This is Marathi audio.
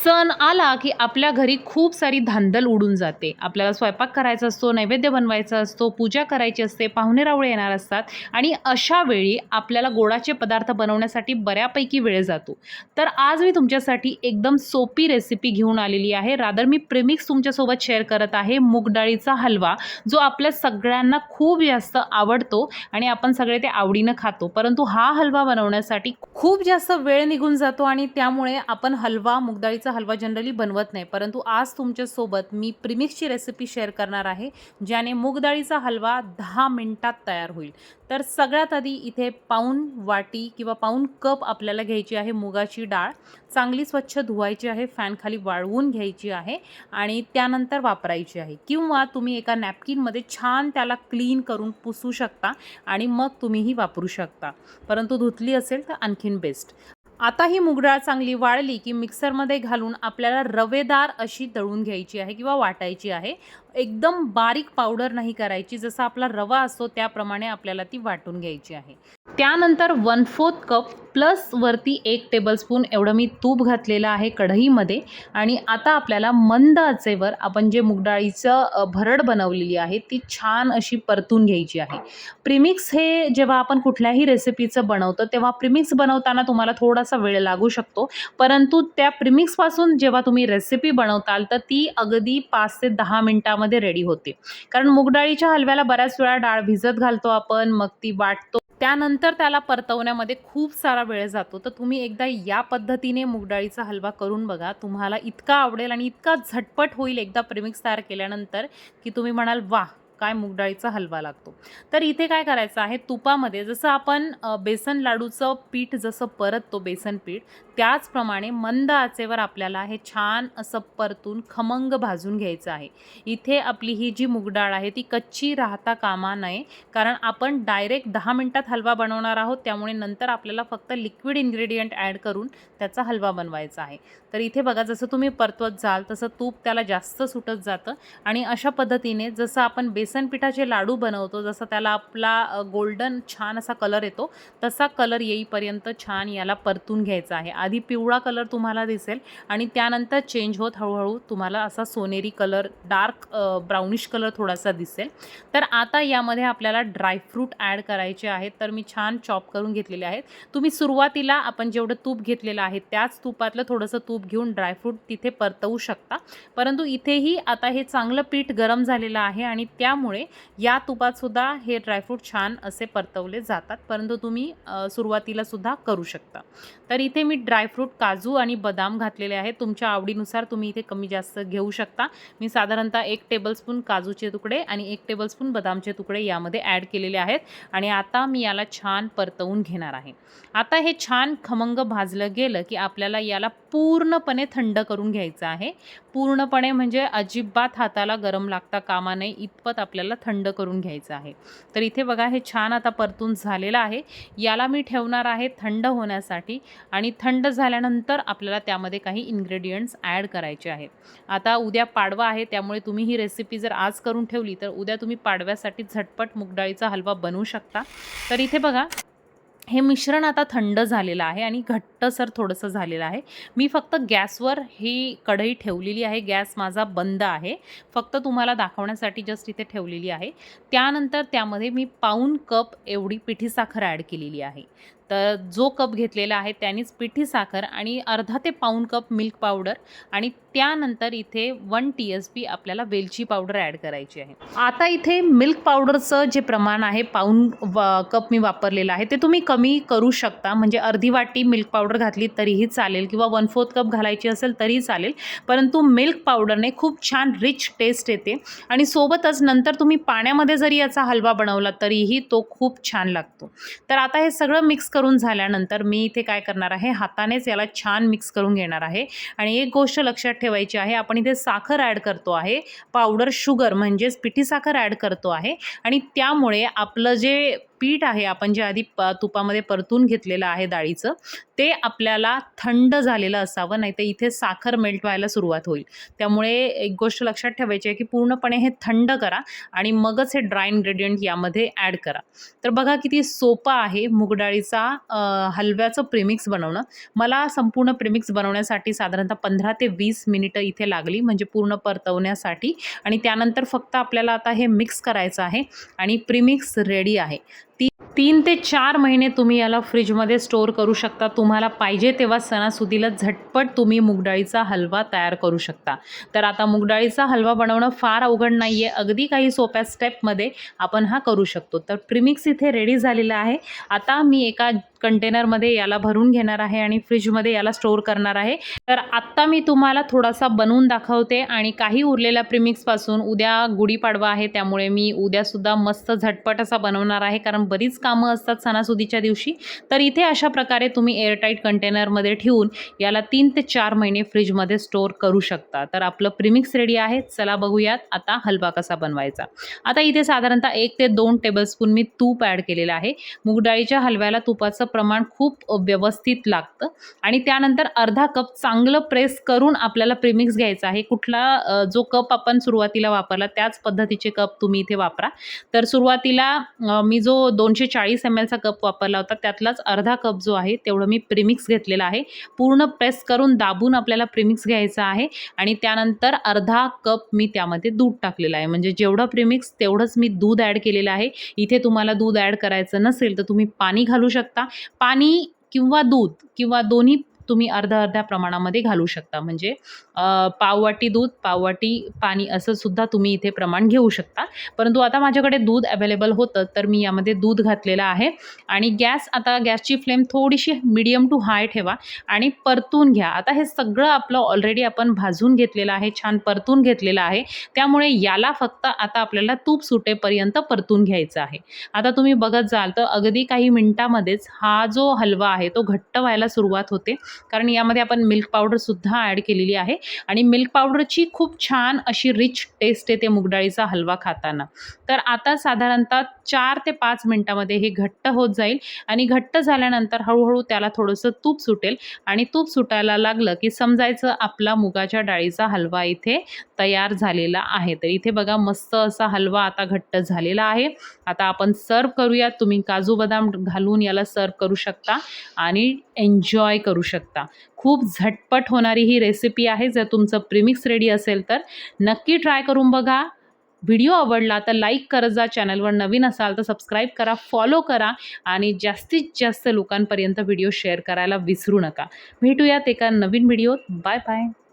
सण आला की आपल्या घरी खूप सारी धांदल उडून जाते. आपल्याला स्वयंपाक करायचा असतो, नैवेद्य बनवायचा असतो, पूजा करायची असते, पाहुणे-रावळे येणार असतात आणि अशा वेळी आपल्याला गोडाचे पदार्थ बनवण्यासाठी बऱ्यापैकी वेळ जातो. तर आज मी तुमच्यासाठी एकदम सोपी रेसिपी घेऊन आलेली आहे. रादर मी प्रेमिक्स तुमच्यासोबत शेअर करत आहे. मूग डाळीचा हलवा, जो आपल्या सगळ्यांना खूप जास्त आवडतो आणि आपण सगळे ते आवडीनं खातो. परंतु हा हलवा बनवण्यासाठी खूप जास्त वेळ निघून जातो आणि त्यामुळे आपण मूग डाळीचा हलवा जनरली बनवत नाही. परंतु आज तुमच्यासोबत मी प्रीमिक्सची रेसिपी शेअर करणार आहे, ज्याने मूग डाळीचा हलवा 10 मिनिटात तयार होईल. तर सगळ्यात आधी इथे पाऊण वाटी किंवा पाऊण कप आपल्याला घ्यायची आहे मुगाची डाळ. चांगली स्वच्छ धुवायची आहे, फॅनखाली वाळवून घ्यायची आहे आणि त्यानंतर वापरायची आहे. किंवा तुम्ही एका नॅपकिनमध्ये छान त्याला क्लीन करून पुसू शकता आणि मग तुम्हीही वापरू शकता. परंतु धुतली असेल तर आणखीन बेस्ट. आता ही मूग डाळ चांगली वाळली की मिक्सरमध्ये घालून आपल्याला रवेदार अशी दळून घ्यायची आहे किंवा वाटायची आहे. एकदम बारीक पावडर नाही करायची, जसा आपला रवा असतो त्याप्रमाणे आपल्याला ती वाटून घ्यायची आहे. त्यानंतर 1/4 कप प्लस वरती 1 टेबलस्पून एवढं मी तूप घातलेलं आहे कढईमध्ये आणि आता आपल्याला मंद आचेवर आपण जे मूग डाळीचं भरड बनवलेली आहे ती छान अशी परतून घ्यायची आहे. प्रीमिक्स हे जेव्हा आपण कुठल्याही रेसिपीचं बनवतो तेव्हा प्रीमिक्स बनवताना तुम्हाला थोडासा वेळ लागू शकतो, परंतु त्या प्रीमिक्सपासून जेव्हा तुम्ही रेसिपी बनवताल तर ती अगदी 5 ते 10 मिनिटामध्ये रेडी होते. कारण मूग डाळीच्या हलव्याला बऱ्याच वेळा डाळ भिजत घालतो आपण, मग ती वाटतो, त्यानंतर त्याला परतवण्यामध्ये खूप सारा वेळ जातो. तर तुम्ही एकदा या पद्धतीने मूग डाळीचा हलवा करून बघा. तुम्हाला इतका आवडेल आणि इतका झटपट होईल एकदा प्रीमिक्स तयार केल्यानंतर की तुम्ही म्हणाल वाह, काय मूग डाळीचा हलवा लागतो. तर इथे काय करायचं आहे, तुपामध्ये जसं आपण बेसन लाडूचं पीठ जसं परततो बेसन पीठ, त्याचप्रमाणे मंद आचेवर आपल्याला हे छान असं परतून खमंग भाजून घ्यायचं आहे. इथे आपली ही जी मूग डाळ आहे ती कच्ची राहता कामा नये, कारण आपण डायरेक्ट 10 मिनिटात हलवा बनवणार आहोत. त्यामुळे नंतर आपल्याला फक्त लिक्विड इन्ग्रेडियंट ॲड करून त्याचा हलवा बनवायचा आहे. तर इथे बघा, जसं तुम्ही परतवत जाल तसं तूप त्याला जास्त सुटत जातं आणि अशा पद्धतीने जसं आपण बेसन पिठाचे लाडू बनवतो, जसं त्याला आपला गोल्डन छान असा कलर येतो, तसा कलर येईपर्यंत छान याला परतून घ्यायचा आहे. आधी पिवळा कलर तुम्हाला दिसेल आणि त्यानंतर चेंज होत हळूहळू तुम्हाला असा सोनेरी कलर, डार्क ब्राउनिश कलर थोडासा दिसेल. तर आता यामध्ये आपल्याला ड्रायफ्रूट ॲड करायचे आहेत. तर मी छान चॉप करून घेतलेले आहेत. तुम्ही सुरुवातीला आपण जेवढं तूप घेतलेलं आहे त्याच तुपातलं थोडंसं तूप घेऊन ड्रायफ्रूट तिथे परतवू शकता. परंतु इथेही आता हे चांगलं पीठ गरम झालेलं आहे आणि त्यामुळे या तुपात सुद्धा हे ड्रायफ्रूट छान असे परतवले जातात. परंतु तुम्ही सुरुवातीला सुद्धा करू शकता. तर इथे मी ड्रायफ्रूट, काजू आणि बदाम घातलेले आहेत. तुमच्या आवडीनुसार तुम्ही इथे कमी जास्त घेऊ शकता. मी साधारणतः 1 टेबलस्पून काजूचे तुकडे आणि 1 टेबलस्पून बदामचे तुकडे यामध्ये ॲड केलेले आहेत आणि आता मी याला छान परतवून घेणार आहे. आता हे छान खमंग भाजलं गेलं की आपल्याला याला पूर्णपणे थंड करून घ्यायचं आहे. पूर्णपणे म्हणजे अजिबात हाताला गरम लागता कामा नये इतपत आपल्याला थंड करून घ्यायचं आहे. तर इथे बघा, हे छान आता परतून झालेलं आहे. याला मी ठेवणार आहे थंड होण्यासाठी आणि थंड झाल्यानंतर आपल्याला त्यामध्ये काही इन्ग्रेडियंट्स ॲड करायचे आहेत. आता उद्या पाडवा आहे, त्यामुळे तुम्ही ही रेसिपी जर आज करून ठेवली तर उद्या तुम्ही पाडव्यासाठी झटपट मूग डाळीचा हलवा बनवू शकता. तर इथे बघा, हे मिश्रण आता थंड झालेलं आहे आणि घट्टसर थोडंसं झालेलं आहे. मी फक्त गॅसवर ही कढई ठेवलेली आहे. गॅस माझा बंद आहे. फक्त तुम्हाला दाखवण्यासाठी जस्ट इथे ठेवलेली आहे. त्यानंतर त्यामध्ये मी पाऊण कप एवढी पिठी साखर ॲड केलेली आहे. तर जो कप घेतलेला आहे त्यानेच पिठी साखर आणि अर्धा ते पाऊण कप मिल्क पावडर आणि त्यानंतर इथे 1 TSP आपल्याला वेलची पावडर ॲड करायची आहे. आता इथे मिल्क पावडरचं जे प्रमाण आहे पाऊण कप मी वापरलेलं आहे, ते तुम्ही कमी करू शकता. म्हणजे अर्धी वाटी मिल्क पावडर घातली तरीही चालेल किंवा 1/4 कप घालायची असेल तरी चालेल. परंतु मिल्क पावडरने खूप छान रिच टेस्ट येते आणि सोबतच नंतर तुम्ही पाण्यामध्ये जरी याचा हलवा बनवला तरीही तो खूप छान लागतो. तर आता हे सगळं मिक्स करून झाल्यानंतर मी इथे काय करणार आहे, हातानेच याला छान मिक्स करून घेणार आहे. आणि एक गोष्ट लक्षात ठेवायची आहे, आपण इथे साखर ॲड करतो आहे, पावडर शुगर म्हणजेच पिठी साखर ॲड करतो आहे आणि त्यामुळे आपलं जे पीठ आहे आपण जे आधी तुपामध्ये परतून घेतलेलं आहे डाळीचं, ते आपल्याला थंड झालेलं असावं, नाहीतर इथे साखर मेल्ट व्हायला सुरुवात होईल. त्यामुळे एक गोष्ट लक्षात ठेवायची आहे की पूर्णपणे हे थंड करा आणि मगच हे ड्राय इन्ग्रेडियंट यामध्ये ॲड करा. तर बघा किती सोपं आहे मूग डाळीचा हलव्याचं प्रीमिक्स बनवणं. मला संपूर्ण प्रीमिक्स बनवण्यासाठी साधारणतः 15 ते 20 मिनिटं इथे लागली, म्हणजे पूर्ण परतवण्यासाठी. आणि त्यानंतर फक्त आपल्याला आता हे मिक्स करायचं आहे आणि प्रीमिक्स रेडी आहे. 3 ते 4 महिने तुम्ही याला फ्रीजमध्ये स्टोअर करू शकता. तुम्हाला पाहिजे तेव्हा सणासुदीला झटपट तुम्ही मूगडाळीचा हलवा तयार करू शकता. तर आता मूगडाळीचा हलवा बनवणं फार अवघड नाही आहे. अगदी काही सोप्या स्टेपमध्ये आपण हा करू शकतो. तर प्रीमिक्स इथे रेडी झालेला आहे. आता मी एका कंटेनरमध्ये याला भरून घेणार आहे आणि फ्रीजमध्ये याला स्टोअर करणार आहे. तर आत्ता मी तुम्हाला थोडासा बनवून दाखवते आणि काही उरलेल्या प्रीमिक्सपासून उद्या गुढीपाडवा आहे, त्यामुळे मी उद्यासुद्धा मस्त झटपट असा बनवणार आहे, कारण बरीच कामं असतात सणासुदीच्या दिवशी. तर इथे अशा प्रकारे तुम्ही एअरटाईट कंटेनरमध्ये ठेवून याला 3 ते 4 महिने फ्रीजमध्ये स्टोअर करू शकता. तर आपलं प्रीमिक्स रेडी आहे. चला बघूयात आता हलवा कसा बनवायचा. आता इथे साधारणतः 1 ते 2 टेबलस्पून मी तूप ॲड केलेलं आहे. मूगडाळीच्या हलव्याला तुपाचं प्रमाण खूप व्यवस्थित लागतं. आणि त्यानंतर अर्धा कप चांगलं प्रेस करून आपल्याला प्रीमिक्स घ्यायचा आहे. कुठला जो कप आपण सुरुवातीला वापरला त्याच पद्धतीचे कप तुम्ही इथे वापरा. तर सुरुवातीला मी जो 240 ml चा कप वापरला होता त्यातलाच अर्धा कप जो आहे तेवढं मी प्रीमिक्स घेतलेलं आहे. पूर्ण प्रेस करून दाबून आपल्याला प्रीमिक्स घ्यायचं आहे आणि त्यानंतर अर्धा कप मी त्यामध्ये दूध टाकलेलं आहे. म्हणजे जेवढं प्रीमिक्स तेवढंच मी दूध ॲड केलेलं आहे. इथे तुम्हाला दूध ॲड करायचं नसेल तर तुम्ही पाणी घालू शकता. पाणी किंवा दूध किंवा दोन्ही तुम्ही अर्ध्या प्रमाणामध्ये घालू शकता. म्हणजे पाववाटी दूध, पाववाटी पाणी असं सुद्धा तुम्ही इथे प्रमाण घेऊ शकता. परंतु आता माझ्याकडे दूध अवेलेबल होतं तर मी यामध्ये दूध घातलेलं आहे. आणि आता गॅसची फ्लेम थोडीशी मीडियम टू हाय ठेवा आणि परतून घ्या. आता हे सगळं आपलं ऑलरेडी आपण भाजून घेतलेलं आहे, छान परतून घेतलेलं आहे. त्यामुळे याला फक्त आता आपल्याला तूप सुटेपर्यंत परतून घ्यायचं आहे. आता तुम्ही बघत जाल तर अगदी काही मिनिटामध्येच हा जो हलवा आहे तो घट्ट व्हायला सुरुवात होते, कारण यामध्ये आपण मिल्क पावडरसुद्धा ॲड केलेली आहे आणि मिल्क पावडरची खूप छान अशी रिच टेस्ट येते मूगडाळीचा हलवा खाताना. तर आता साधारणतः 4 ते 5 मिनिटामध्ये हे घट्ट होत जाईल आणि घट्ट झाल्यानंतर हळूहळू त्याला थोडंसं तूप सुटेल आणि तूप सुटायला लागलं की समजायचं आपला मुगाच्या डाळीचा हलवा इथे तयार झालेला आहे. तर इथे बघा मस्त असा हलवा आता घट्ट झालेला आहे. आता आपण सर्व करूयात. तुम्ही काजू बदाम घालून याला सर्व करू शकता आणि एन्जॉय करू शकता. खूप झटपट होणारी ही रेसिपी आहे. जर तुमचं प्रीमिक्स रेडी असेल तर नक्की ट्राय करून बघा. व्हिडिओ आवडला तर लाईक करत जा. चॅनलवर नवीन असाल तर सबस्क्राईब करा, फॉलो करा आणि जास्तीत जास्त लोकांपर्यंत व्हिडिओ शेअर करायला विसरू नका. भेटूयात एका नवीन व्हिडिओत. Bye bye.